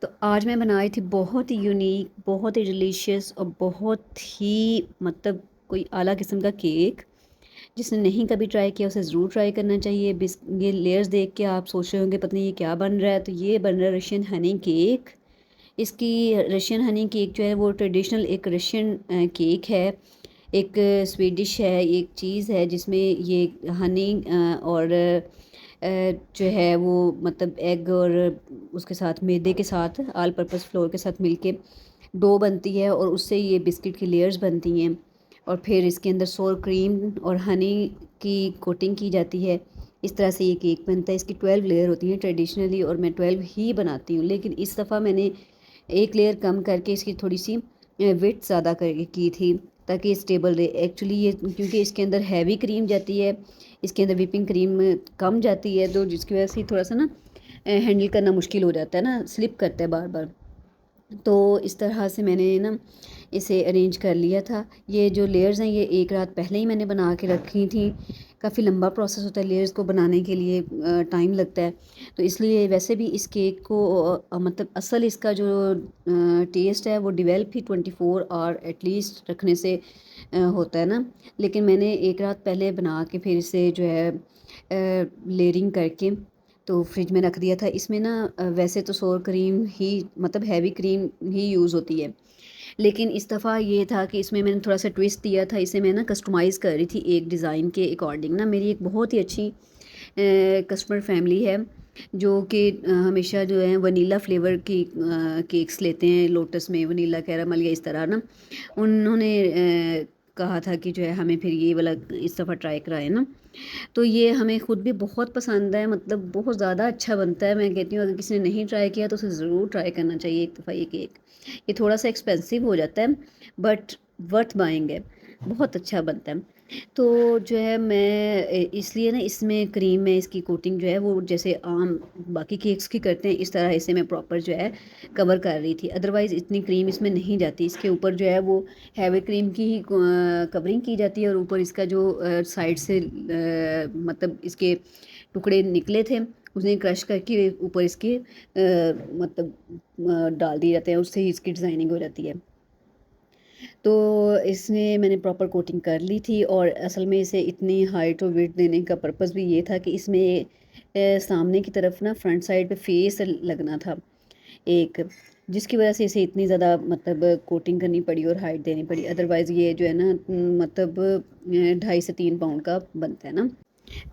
तो आज मैं बनाई थी बहुत ही यूनिक, बहुत ही डिलीशियस और बहुत ही मतलब कोई आला किस्म का केक। जिसने नहीं कभी ट्राई किया उसे ज़रूर ट्राई करना चाहिए। ये लेयर्स देख के आप सोच रहे होंगे पता नहीं ये क्या बन रहा है, तो ये बन रहा है रशियन हनी केक। इसकी रशियन हनी केक जो है वो ट्रेडिशनल एक रशियन केक है। एक स्वीडिश है, एक चीज़ है जिसमें ये हनी और जो है वो मतलब एग और उसके साथ मैदे के साथ ऑल पर्पस फ्लोर के साथ मिलके डो बनती है और उससे ये बिस्किट की लेयर्स बनती हैं। और फिर इसके अंदर सोर क्रीम और हनी की कोटिंग की जाती है। इस तरह से ये केक बनता है। इसकी 12 लेयर होती हैं ट्रेडिशनली, और मैं 12 ही बनाती हूँ, लेकिन इस दफ़ा मैंने एक लेयर कम करके इसकी थोड़ी सी विड्थ ज़्यादा करके की थी ताकि स्टेबल रहे। एक्चुअली ये क्योंकि इसके अंदर हैवी क्रीम जाती है, इसके अंदर व्हिपिंग क्रीम कम जाती है, तो जिसकी वजह से थोड़ा सा ना हैंडल करना मुश्किल हो जाता है ना, स्लिप करता है बार बार। तो इस तरह से मैंने ना इसे अरेंज कर लिया था। ये जो लेयर्स हैं ये एक रात पहले ही मैंने बना के रखी थी। काफ़ी लंबा प्रोसेस होता है लेयर्स को बनाने के लिए, टाइम लगता है। तो इसलिए वैसे भी इस केक को मतलब असल इसका जो टेस्ट है वो डिवेल्प ही 24 आवर एटलीस्ट रखने से होता है ना। लेकिन मैंने एक रात पहले बना के फिर इसे जो है लेयरिंग करके तो फ्रिज में रख दिया था। इसमें ना वैसे तो सोर क्रीम ही मतलब हैवी क्रीम ही यूज़ होती है, लेकिन इस दफ़ा ये था कि इसमें मैंने थोड़ा सा ट्विस्ट दिया था। इसे मैं ना कस्टमाइज़ कर रही थी एक डिज़ाइन के अकॉर्डिंग ना। मेरी एक बहुत ही अच्छी कस्टमर फैमिली है जो कि हमेशा जो है वनीला फ्लेवर की केक्स लेते हैं, लोटस में वनीला कैरामल या इस तरह ना। उन्होंने कहा था कि जो है हमें फिर ये वाला इस दफ़ा ट्राई कराए ना। तो ये हमें खुद भी बहुत पसंद है, मतलब बहुत ज़्यादा अच्छा बनता है। मैं कहती हूँ अगर किसी ने नहीं ट्राई किया तो उसे ज़रूर ट्राई करना चाहिए एक दफ़ा ये केक। ये थोड़ा सा एक्सपेंसिव हो जाता है बट वर्थ बाइंग है, बहुत अच्छा बनता है। तो जो है मैं इसलिए ना इसमें क्रीम में इसकी कोटिंग जो है वो जैसे आम बाकी केक्स की करते हैं इस तरह इसे मैं प्रॉपर जो है कवर कर रही थी। अदरवाइज़ इतनी क्रीम इसमें नहीं जाती। इसके ऊपर जो है वो हैवी क्रीम की ही कवरिंग की जाती है और ऊपर इसका जो साइड से मतलब इसके टुकड़े निकले थे उन्हें क्रश करके ऊपर इसके मतलब डाल दिए जाते हैं, उससे ही इसकी डिज़ाइनिंग हो जाती है। तो इसमें मैंने प्रॉपर कोटिंग कर ली थी और असल में इसे इतनी हाइट और विड्थ देने का पर्पस भी ये था कि इसमें सामने की तरफ ना फ्रंट साइड पे फेस लगना था एक, जिसकी वजह से इसे इतनी ज़्यादा मतलब कोटिंग करनी पड़ी और हाइट देनी पड़ी। अदरवाइज़ ये जो है ना मतलब 2.5 से 3 पाउंड का बनता है ना।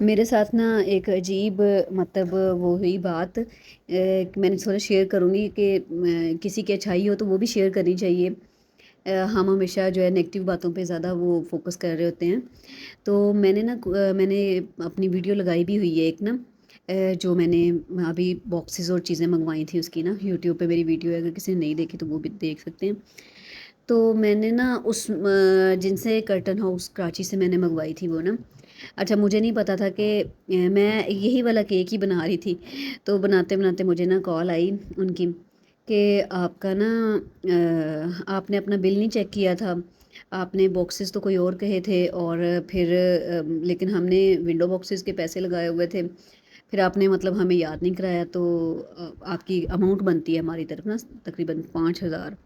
मेरे साथ ना एक अजीब मतलब वो हुई बात कि मैंने सोचा शेयर करूँगी कि किसी की अच्छाई हो तो वो भी शेयर करनी चाहिए। हम हमेशा जो है नेगेटिव बातों पे ज़्यादा वो फोकस कर रहे होते हैं। तो मैंने ना मैंने अपनी वीडियो लगाई भी हुई है एक ना, जो मैंने अभी बॉक्सेस और चीज़ें मंगवाई थी उसकी ना, यूट्यूब पे मेरी वीडियो है, अगर किसी ने नहीं देखी तो वो भी देख सकते हैं। तो मैंने ना उस जिनसे कर्टन हाउस कराची से मैंने मंगवाई थी वो ना। अच्छा मुझे नहीं पता था कि मैं यही वाला केक ही बना रही थी। तो बनाते बनाते मुझे ना कॉल आई उनकी कि आपका ना आपने अपना बिल नहीं चेक किया था, आपने बॉक्सेस तो कोई और कहे थे और फिर लेकिन हमने विंडो बॉक्सेस के पैसे लगाए हुए थे, फिर आपने मतलब हमें याद नहीं कराया। तो आपकी अमाउंट बनती है हमारी तरफ ना तकरीबन 5,000।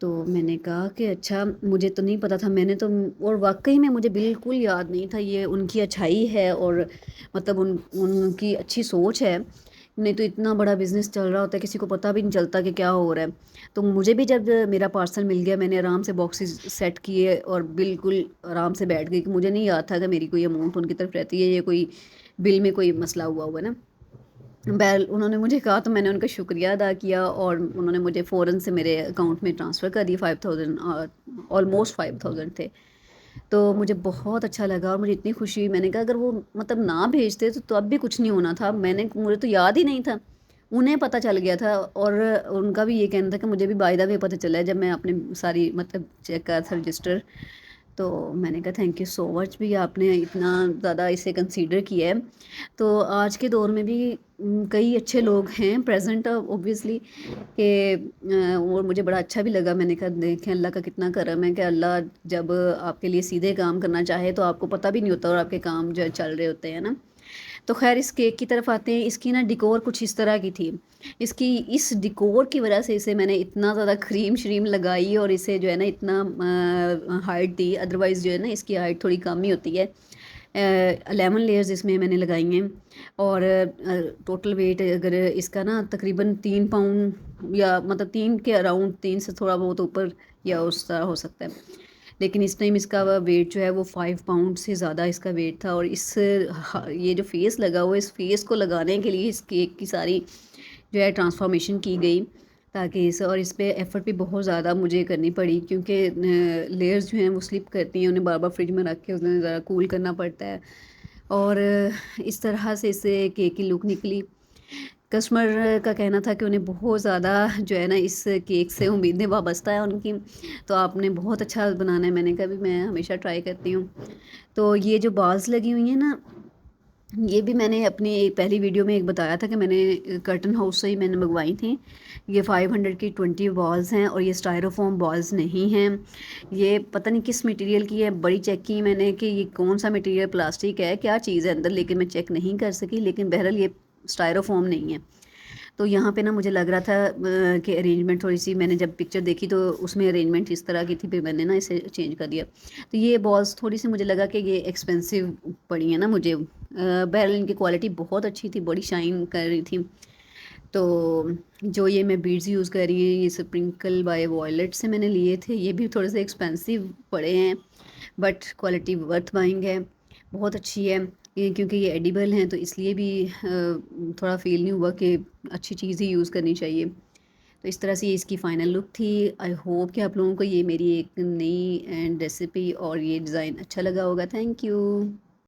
तो मैंने कहा कि अच्छा मुझे तो नहीं पता था, मैंने तो और वाकई में मुझे बिल्कुल याद नहीं था। ये उनकी अच्छाई है और मतलब उनकी अच्छी सोच है। नहीं तो इतना बड़ा बिजनेस चल रहा होता है किसी को पता भी नहीं चलता कि क्या हो रहा है। तो मुझे भी जब मेरा पार्सल मिल गया मैंने आराम से बॉक्सेस सेट किए और बिल्कुल आराम से बैठ गई कि मुझे नहीं याद था कि मेरी कोई अमाउंट उनकी तरफ रहती है, ये कोई बिल में कोई मसला हुआ हुआ है ना। बैल उन्होंने मुझे कहा तो मैंने उनका शुक्रिया अदा किया और उन्होंने मुझे फ़ौरन से मेरे अकाउंट में ट्रांसफ़र कर दिए 5,000, ऑलमोस्ट 5,000 थे। तो मुझे बहुत अच्छा लगा और मुझे इतनी खुशी हुई। मैंने कहा अगर वो मतलब ना भेजते तो अब भी कुछ नहीं होना था। मुझे तो याद ही नहीं था, उन्हें पता चल गया था। और उनका भी ये कहना था कि मुझे भी बाय द वे पता चला है जब मैं अपने सारी मतलब चेक करा था रजिस्टर। तो मैंने कहा थैंक यू सो मच भी, आपने इतना ज़्यादा इसे कंसीडर किया है। तो आज के दौर में भी कई अच्छे लोग हैं प्रेजेंट ऑब्वियसली कि और मुझे बड़ा अच्छा भी लगा। मैंने कहा देखें अल्लाह का कितना करम है कि अल्लाह जब आपके लिए सीधे काम करना चाहे तो आपको पता भी नहीं होता और आपके काम जो है चल रहे होते हैं ना। तो खैर इस केक की तरफ आते हैं। इसकी ना डिकोर कुछ इस तरह की थी। इसकी इस डिकोर की वजह से इसे मैंने इतना ज़्यादा क्रीम श्रीम लगाई और इसे जो है ना इतना हाइट दी। अदरवाइज़ जो है ना इसकी हाइट थोड़ी कम ही होती है। 11 लेयर्स इसमें मैंने लगाई हैं और टोटल वेट अगर इसका ना तकरीबन 3 पाउंड या मतलब 3 के अराउंड, 3 से थोड़ा बहुत ऊपर या उस तरह हो सकता है। लेकिन इस टाइम इसका वेट जो है वो 5 पाउंड से ज़्यादा इसका वेट था। और इस ये जो फेस लगा हुआ है, इस फेस को लगाने के लिए इस केक की सारी जो है ट्रांसफॉर्मेशन की गई, ताकि इस पे एफ़र्ट भी बहुत ज़्यादा मुझे करनी पड़ी, क्योंकि लेयर्स जो हैं वो स्लिप करती हैं, उन्हें बार बार फ्रिज में रख के उन्हें ज़रा कूल करना पड़ता है। और इस तरह से इससे केक की लुक निकली। कस्टमर का कहना था कि उन्हें बहुत ज़्यादा जो है ना इस केक से उम्मीदें वाबस्ता है उनकी, तो आपने बहुत अच्छा बनाना है। मैंने कहा भी मैं हमेशा ट्राई करती हूँ। तो ये जो बाल्स लगी हुई हैं ना, ये भी मैंने अपनी एक पहली वीडियो में एक बताया था कि मैंने कर्टन हाउस से ही मैंने मंगवाई थी। ये 500 की 20 बॉल्स हैं और ये स्टायरोफोम बॉल्स नहीं हैं। ये पता नहीं किस मटेरियल की है, बड़ी चेक की मैंने कि ये कौन सा मटेरियल, प्लास्टिक है क्या चीज़ है अंदर, लेकिन मैं चेक नहीं कर सकी। लेकिन बहरहाल ये स्टायरोफोम नहीं है। तो यहाँ पे ना मुझे लग रहा था कि अरेंजमेंट थोड़ी सी, मैंने जब पिक्चर देखी तो उसमें अरेंजमेंट इस तरह की थी, फिर मैंने ना इसे चेंज कर दिया। तो ये बॉल्स थोड़ी सी मुझे लगा कि ये एक्सपेंसिव पड़ी है ना मुझे। बहरहाल इनकी क्वालिटी बहुत अच्छी थी, बड़ी शाइन कर रही थी। तो जो ये मैं बीड्स यूज़ कर रही हूँ, ये स्प्रिंकल बाय वॉयलेट से मैंने लिए थे। ये भी थोड़े से एक्सपेंसिव पड़े हैं, बट क्वालिटी वर्थ बाइंग है, बहुत अच्छी है। ये क्योंकि ये एडिबल हैं तो इसलिए भी थोड़ा फील नहीं हुआ कि अच्छी चीज़ ही यूज़ करनी चाहिए। तो इस तरह से ये इसकी फ़ाइनल लुक थी। आई होप कि आप लोगों को ये मेरी एक नई एंड रेसिपी और ये डिज़ाइन अच्छा लगा होगा। Thank you.